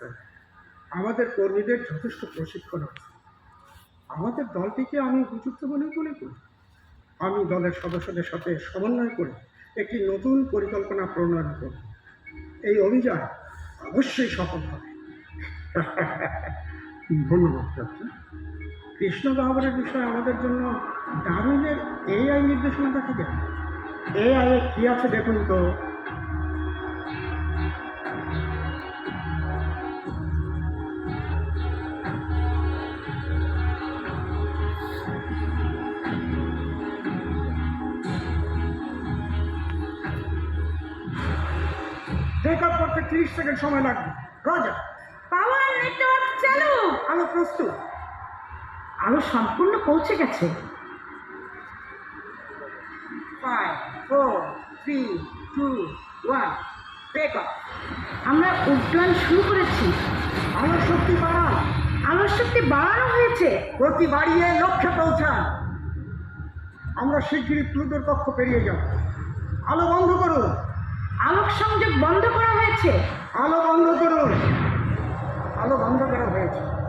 Sir, আমাদের কর্মীদের যথেষ্ট প্রশিক্ষণ আছে। আমাদের দলটিকে আমি উপযুক্ত বলে মনে করি। আমি দলের সদস্যদের সাথে সমন্বয় করে একটি নতুন পরিকল্পনা প্রণয়ন করব। এই অভিযান অবশ্যই সফল হবে। ধন্যবাদ ক্যাপ্টেন। কৃষ্ণ গহ্বরের বিষয়ে আমাদের জন্য ডারউইনের AI নির্দেশনাটা কি দেন? AI এ কি আছে দেখুন তো। ব্রেকআপ করতে 30 সেকেন্ড সময় লাগবে। রজার। পাওয়ার নেটওয়ার্ক চালু। আলো প্রস্তুত। আলো সম্পূর্ণ পৌঁছে গেছে। 5, 4, 3, 2, 1, ব্রেকআপ। আমরা উড্ডয়ন শুরু করেছি। আলোর শক্তি বাড়ান। আলোর শক্তি বাড়ানো হয়েছে। গতি বাড়িয়ে লক্ষ্যে পৌঁছান। আমরা শিগগিরই প্লুটোর কক্ষ পেরিয়ে যাব। আলো বন্ধ করুন। আলোক সংযোগ বন্ধ করা হয়েছে। আলো বন্ধ করুন। আলো বন্ধ করা হয়েছে।